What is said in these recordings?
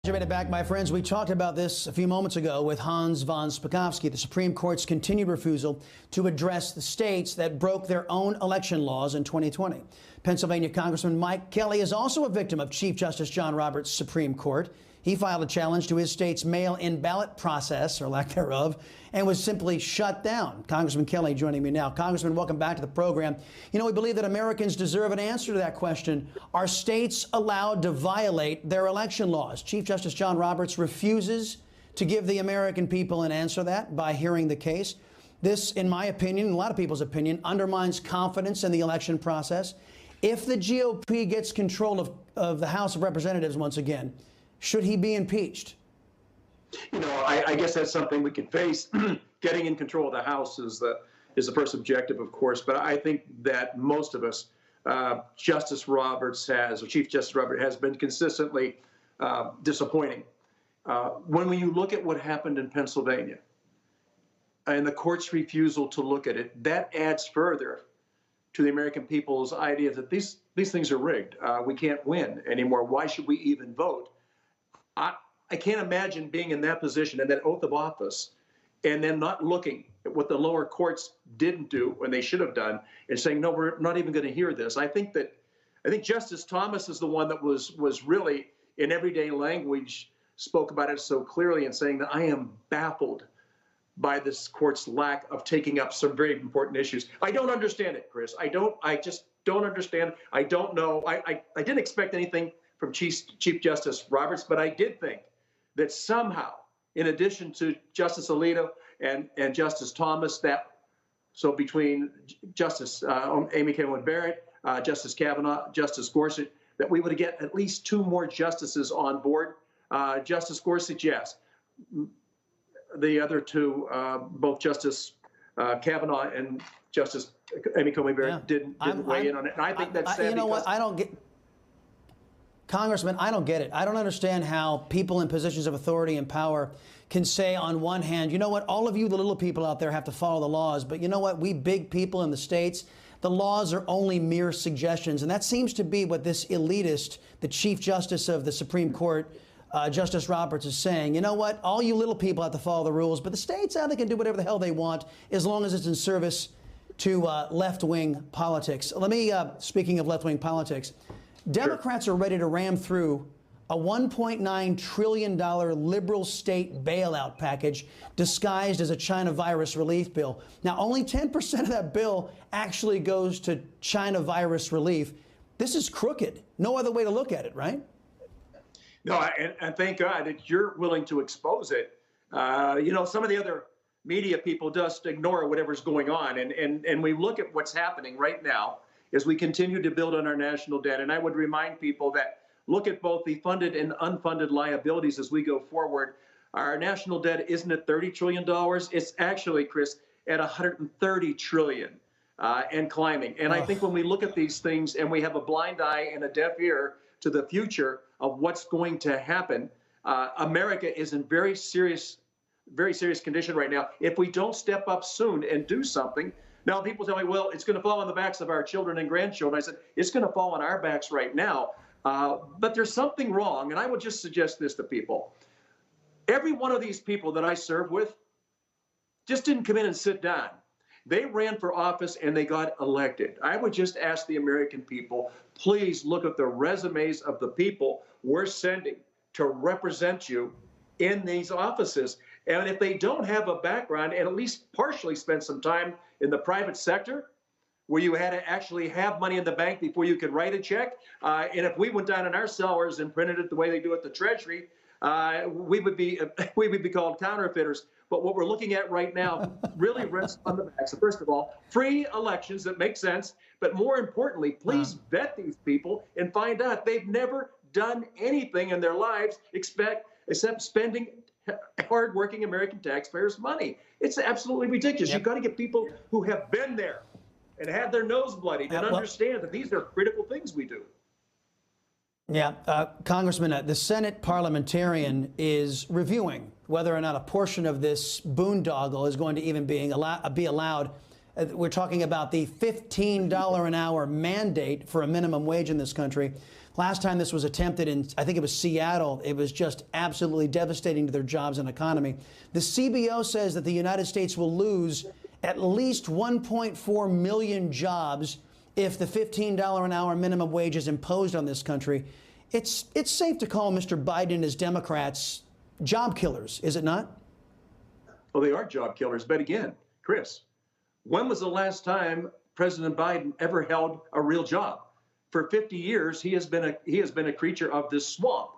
You made it back, my friends. We talked about this a few moments ago with Hans von Spakovsky, the Supreme Court's continued refusal to address the states that broke their own election laws in 2020. Pennsylvania Congressman Mike Kelly is also a victim of Chief Justice John Roberts' Supreme Court. He filed a challenge to his state's mail-in ballot process, or lack thereof, and was simply shut down. Congressman Kelly joining me now. Congressman, welcome back to the program. You know, we believe that Americans deserve an answer to that question. Are states allowed to violate their election laws? Chief Justice John Roberts refuses to give the American people an answer to that by hearing the case. This, in my opinion, and a lot of people's opinion, undermines confidence in the election process. If the GOP gets control of the House of Representatives once again, should he be impeached? You know, I guess that's something we can face. Getting in control of the House is the first objective, of course. But I think that most of us, Chief Justice Roberts has been consistently disappointing. When you look at what happened in Pennsylvania and the court's refusal to look at it, that adds further to the American people's idea that these things are rigged. We can't win anymore. Why should we even vote? I can't imagine being in that position and that oath of office and then not looking at what the lower courts didn't do when they should have done and saying, no, we're not even going to hear this. I think Justice Thomas is the one that was really in everyday language spoke about it so clearly and saying that I am baffled by this court's lack of taking up some very important issues. I don't understand it, Chris. I just don't understand. I don't know. I didn't expect anything from Chief Justice Roberts, but I did think that somehow, in addition to Justice Alito and Justice Thomas, so between Justice Amy Coney Barrett, Justice Kavanaugh, Justice Gorsuch, that we would get at least two more justices on board. Justice Gorsuch, yes. The other two, both Justice Kavanaugh and Justice Amy Coney Barrett didn't weigh in on it. And I think that's sad. You know what? I don't get. Congressman, I don't get it. I don't understand how people in positions of authority and power can say on one hand, you know what, all of you, the little people out there, have to follow the laws. But you know what, we big people in the states, the laws are only mere suggestions. And that seems to be what this elitist, the Chief Justice of the Supreme Court, Justice Roberts, is saying. You know what, all you little people have to follow the rules, but the states, they can do whatever the hell they want as long as it's in service to left-wing politics. Let me, speaking of left-wing politics, Democrats are ready to ram through a $1.9 trillion liberal state bailout package disguised as a China virus relief bill. Now, only 10% of that bill actually goes to China virus relief. This is crooked. No other way to look at it, right? No, and thank God that you're willing to expose it. You know, some of the other media people just ignore whatever's going on. And we look at what's happening right now as we continue to build on our national debt. And I would remind people that look at both the funded and unfunded liabilities as we go forward. Our national debt isn't at $30 trillion. It's actually, Chris, at $130 trillion and climbing. And I think when we look at these things and we have a blind eye and a deaf ear to the future of what's going to happen, America is in very serious condition right now. If we don't step up soon and do something. Now, people tell me, well, it's going to fall on the backs of our children and grandchildren. I said, it's going to fall on our backs right now. But there's something wrong. And I would just suggest this to people. Every one of these people that I serve with just didn't come in and sit down. They ran for office and they got elected. I would just ask the American people, please look at the resumes of the people we're sending to represent you in these offices. And if they don't have a background and at least partially spend some time in the private sector where you had to actually have money in the bank before you could write a check, and if we went down in our cellars and printed it the way they do at the Treasury, we would be called counterfeiters. But what we're looking at right now really rests on the backs of, first of all, free elections that make sense. But more importantly, please vet these people and find out they've never done anything in their lives except spending hardworking American taxpayers' money. It's absolutely ridiculous. You've got to get people who have been there and had their nose bloodied and understand that these are critical things we do. Yeah, Congressman, the Senate parliamentarian is reviewing whether or not a portion of this boondoggle is going to even be allowed. We're talking about the $15 an hour mandate for a minimum wage in this country. Last time this was attempted in, I think it was Seattle, it was just absolutely devastating to their jobs and economy. The CBO says that the United States will lose at least 1.4 million jobs if the $15 an hour minimum wage is imposed on this country. It's safe to call Mr. Biden and his Democrats job killers, is it not? Well, they are job killers. But again, Chris, when was the last time President Biden ever held a real job? For 50 years, he has been a creature of this swamp.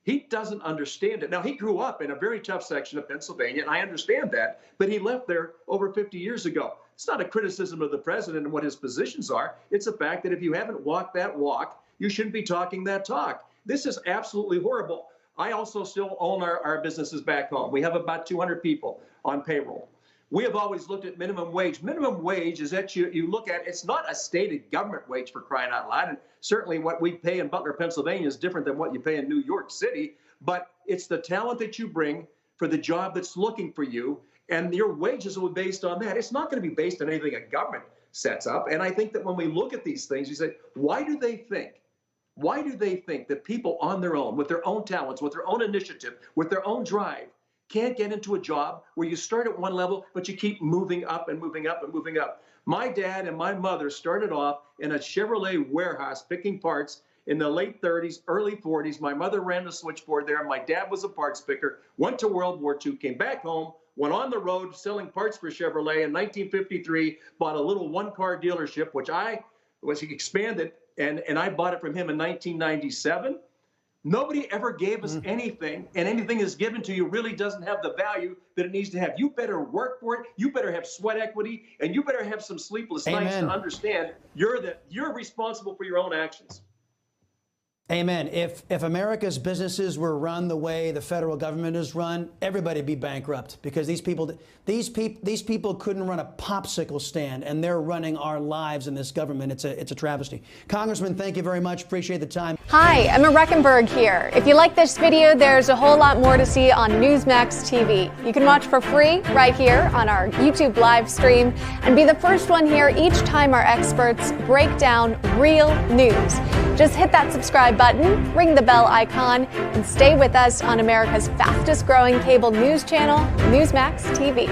He doesn't understand it. Now, he grew up in a very tough section of Pennsylvania, and I understand that, but he left there over 50 years ago. It's not a criticism of the president and what his positions are. It's a fact that if you haven't walked that walk, you shouldn't be talking that talk. This is absolutely horrible. I also still own our businesses back home. We have about 200 people on payroll. We have always looked at minimum wage. Minimum wage is that you look at, it's not a stated government wage, for crying out loud. And certainly what we pay in Butler, Pennsylvania is different than what you pay in New York City. But it's the talent that you bring for the job that's looking for you. And your wages will be based on that. It's not going to be based on anything a government sets up. And I think that when we look at these things, you say, why do they think that people on their own, with their own talents, with their own initiative, with their own drive, can't get into a job where you start at one level, but you keep moving up and moving up and moving up? My dad and my mother started off in a Chevrolet warehouse picking parts in the late 30s, early 40s. My mother ran the switchboard there. My dad was a parts picker, went to World War II, came back home, went on the road selling parts for Chevrolet. In 1953, bought a little one-car dealership, which I was expanded, and I bought it from him in 1997. Nobody ever gave us anything, and anything that's given to you really doesn't have the value that it needs to have. You better work for it. You better have sweat equity, and you better have some sleepless nights to understand you're responsible for your own actions. Amen. If America's businesses were run the way the federal government is run, everybody'd be bankrupt, because these people couldn't run a popsicle stand, and they're running our lives in this government. It's a travesty. Congressman, thank you very much. Appreciate the time. Hi, Emma Reckenberg here. If you like this video, there's a whole lot more to see on Newsmax TV. You can watch for free right here on our YouTube live stream and be the first one here each time our experts break down real news. Just hit that subscribe button, ring the bell icon, and stay with us on America's fastest growing cable news channel, Newsmax TV.